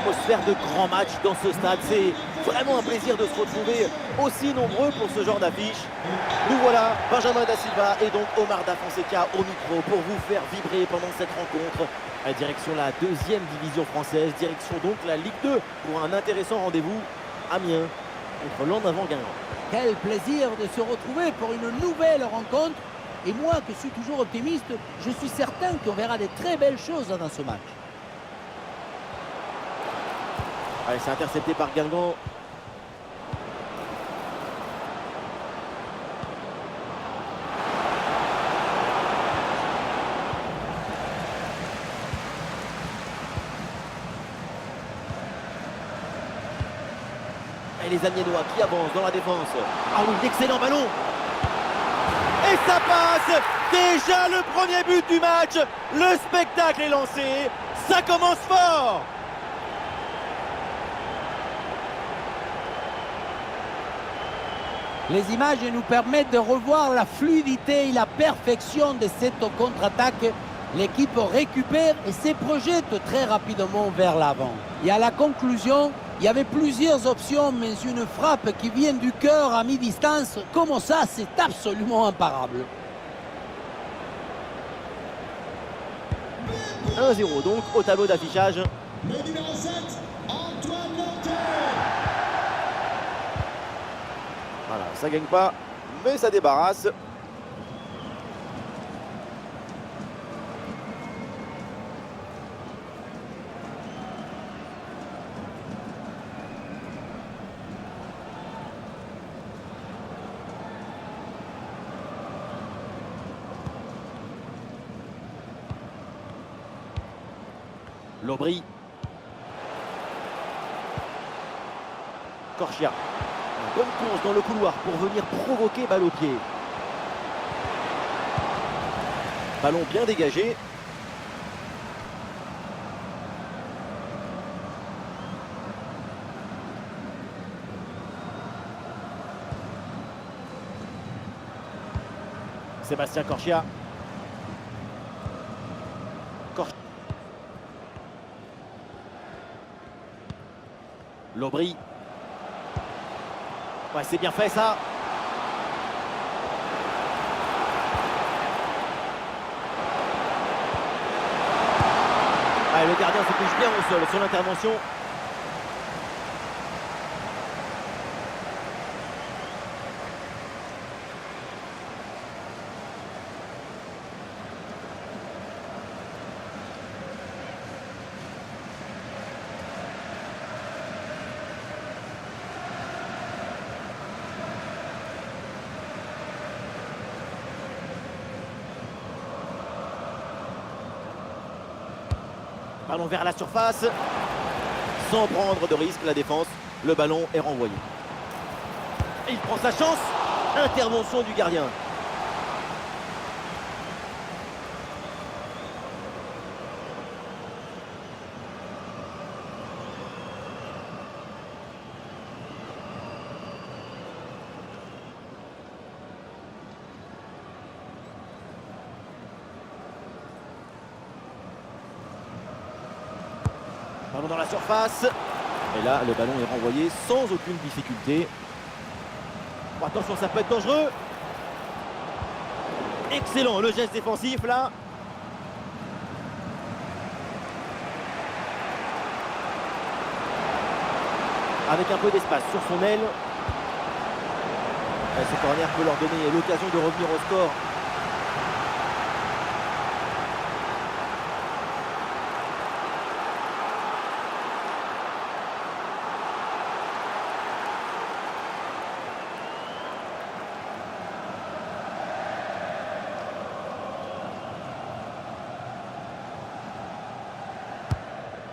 atmosphère de grand match dans ce stade. C'est vraiment un plaisir de se retrouver aussi nombreux pour ce genre d'affiche. Nous voilà, Benjamin Da Silva et donc Omar Da Fonseca au micro pour vous faire vibrer pendant cette rencontre. Direction la deuxième division française, direction donc la Ligue 2 pour un intéressant rendez-vous Amiens contre Landavant-Guingamp. Quel plaisir de se retrouver pour une nouvelle rencontre. Et moi, qui suis toujours optimiste, je suis certain qu'on verra des très belles choses dans ce match. Allez, c'est intercepté par Guingamp. Et les Amiénois qui avancent dans la défense. Ah oui, d'excellent ballon. Et ça passe. Déjà le premier but du match. Le spectacle est lancé. Ça commence fort. Les images nous permettent de revoir la fluidité et la perfection de cette contre-attaque. L'équipe récupère et se projette très rapidement vers l'avant. Et à la conclusion, il y avait plusieurs options, mais une frappe qui vient du cœur à mi-distance, comme ça, c'est absolument imparable. 1-0 donc au tableau d'affichage. Le numéro 7, Antoine Monté. Voilà, ça gagne pas, mais ça débarrasse. Lobry. Corchia. Bonne course dans le couloir pour venir provoquer balle au pied. Ballon bien dégagé. Sébastien Corchia. Lobry. Ouais, c'est bien fait ça. Allez, le gardien se couche bien au sol sur l'intervention. Ballon vers la surface. Sans prendre de risque, la défense. Le ballon est renvoyé. Et il prend sa chance. Intervention du gardien. Ballon dans la surface. Et là, le ballon est renvoyé sans aucune difficulté. Oh, attention, ça peut être dangereux. Excellent, le geste défensif là. Avec un peu d'espace sur son aile. Et ce corner peut leur donner l'occasion de revenir au score.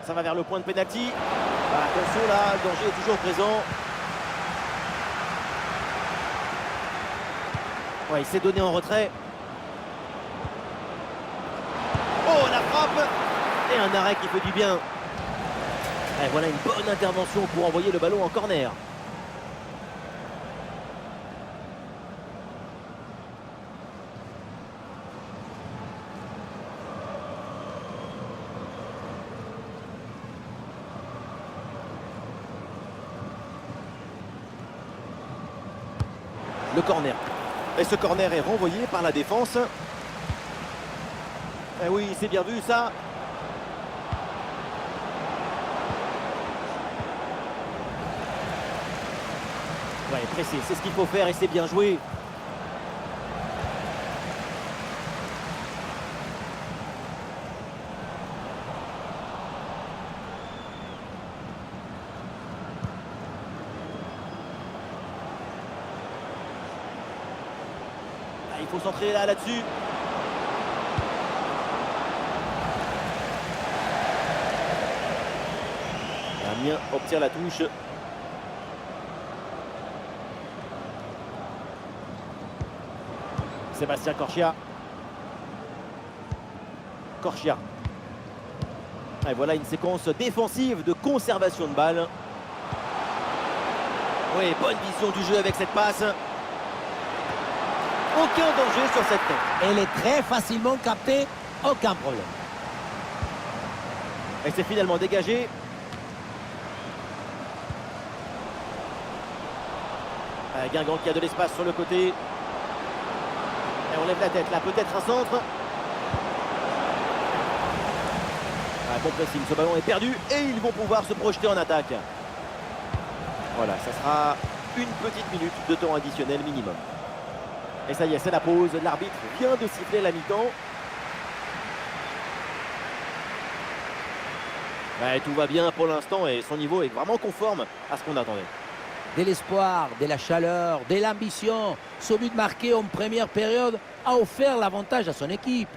Ça va vers le point de pénalty. Attention là, le danger est toujours présent. Ouais, il s'est donné en retrait. Oh, la frappe. Et un arrêt qui fait du bien. Et voilà une bonne intervention pour envoyer le ballon en corner. Le corner. Et ce corner est renvoyé par la défense. Eh oui, c'est bien vu ça. Ouais, pressé, c'est ce qu'il faut faire et c'est bien joué. Il faut centrer là-dessus. Amiens obtient la touche. Sébastien Corchia. Corchia. Et voilà une séquence défensive de conservation de balle. Oui, bonne vision du jeu avec cette passe. Aucun danger sur cette tête. Elle est très facilement captée, aucun problème. Et c'est finalement dégagé. Guingamp qui a de l'espace sur le côté. Et on lève la tête là, peut-être un centre. Bon pressing, ce ballon est perdu et ils vont pouvoir se projeter en attaque. Voilà, ça sera une petite minute de temps additionnel minimum. Et ça y est, c'est la pause. L'arbitre vient de siffler la mi-temps. Tout va bien pour l'instant et son niveau est vraiment conforme à ce qu'on attendait. De l'espoir, de la chaleur, de l'ambition. Ce but marqué en première période a offert l'avantage à son équipe.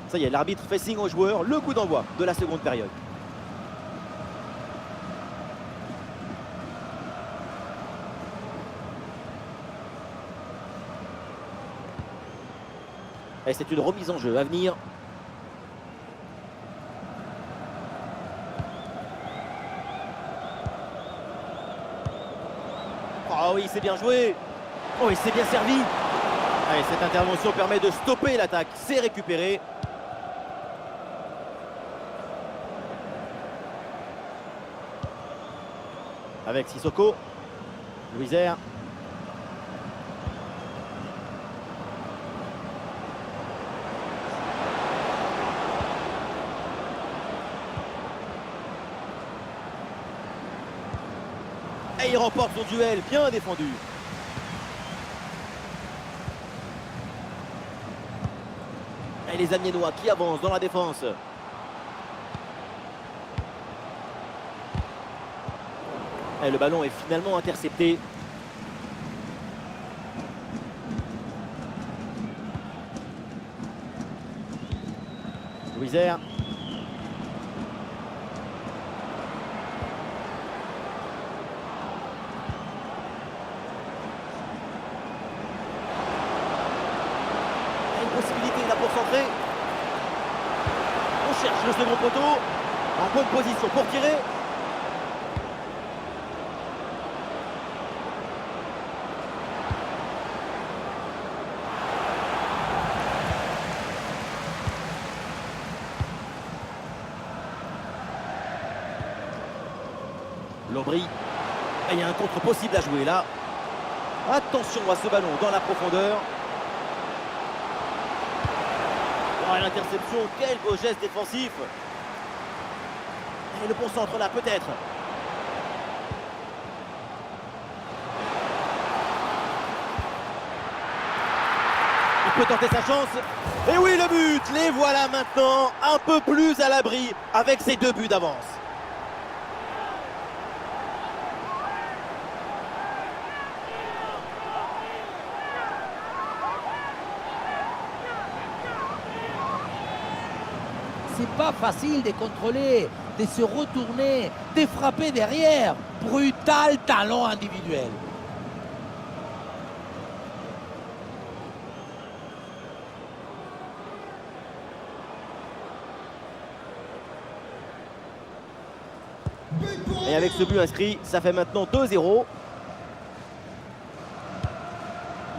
Ça y est, l'arbitre fait signe aux joueurs, le coup d'envoi de la seconde période. Et c'est une remise en jeu à venir. Oh oui, c'est bien joué. Oh oui, c'est bien servi. Allez, cette intervention permet de stopper l'attaque. C'est récupéré. Avec Sissoko. Louisère. Et il remporte son duel, bien défendu. Et les Amiénois qui avancent dans la défense. Et le ballon est finalement intercepté. Louisère. Possibilité là pour centrer. On cherche le second poteau. En bonne position pour tirer. Lobry. Et il y a un contre possible à jouer là. Attention à ce ballon dans la profondeur. Oh, l'interception, quel beau geste défensif. Et le bon centre là, peut-être. Il peut tenter sa chance. Et oui, le but. Les voilà maintenant un peu plus à l'abri avec ces 2 buts d'avance. C'est pas facile de contrôler, de se retourner, de frapper derrière. Brutal talent individuel. Et avec ce but inscrit, ça fait maintenant 2-0.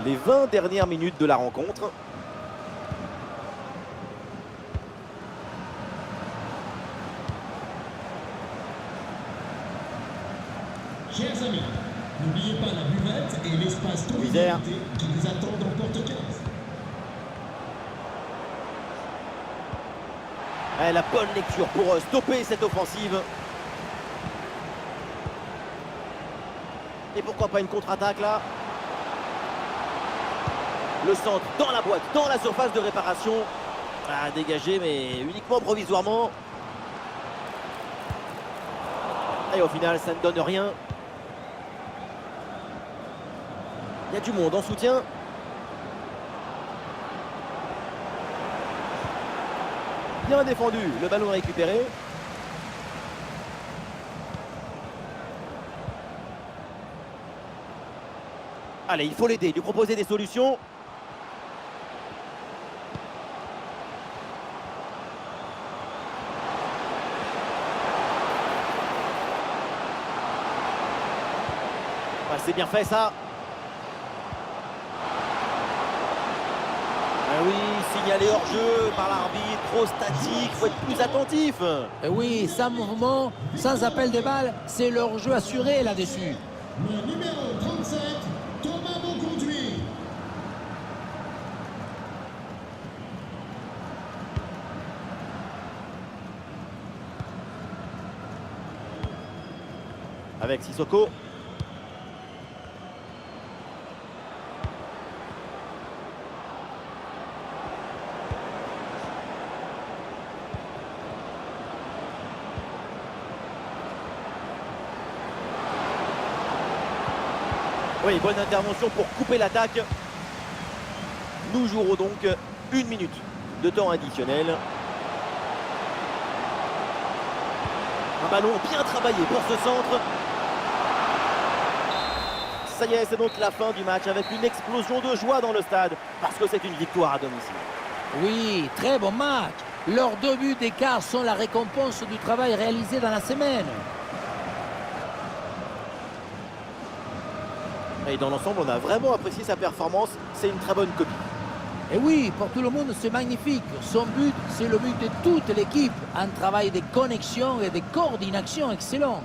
Les 20 dernières minutes de la rencontre. amis, n'oubliez pas la buvette et l'espace convivialité qui vous attendent en porte 15. La bonne lecture pour stopper cette offensive. Et pourquoi pas une contre-attaque là? Le centre dans la boîte, dans la surface de réparation. Ah, dégagé, mais uniquement provisoirement. Et au final, ça ne donne rien. Il y a du monde en soutien. Bien défendu, le ballon récupéré. Allez, il faut l'aider, lui proposer des solutions. Ah, c'est bien fait ça. Ah oui, signalé hors jeu par l'arbitre, trop statique, faut être plus attentif. Et oui, sans mouvement, sans appel de balle, c'est leur jeu assuré là-dessus. Le numéro 37, Thomas Bonconduit. Avec Sissoko. Oui, bonne intervention pour couper l'attaque. Nous jouerons donc 1 minute de temps additionnel. Un ballon bien travaillé pour ce centre. Ça y est, c'est donc la fin du match avec une explosion de joie dans le stade parce que c'est une victoire à domicile. Oui, très bon match. Leurs 2 buts d'écart sont la récompense du travail réalisé dans la semaine. Et dans l'ensemble, on a vraiment apprécié sa performance. C'est une très bonne copie. Et oui, pour tout le monde, c'est magnifique. Son but, c'est le but de toute l'équipe. Un travail de connexion et de coordination excellent.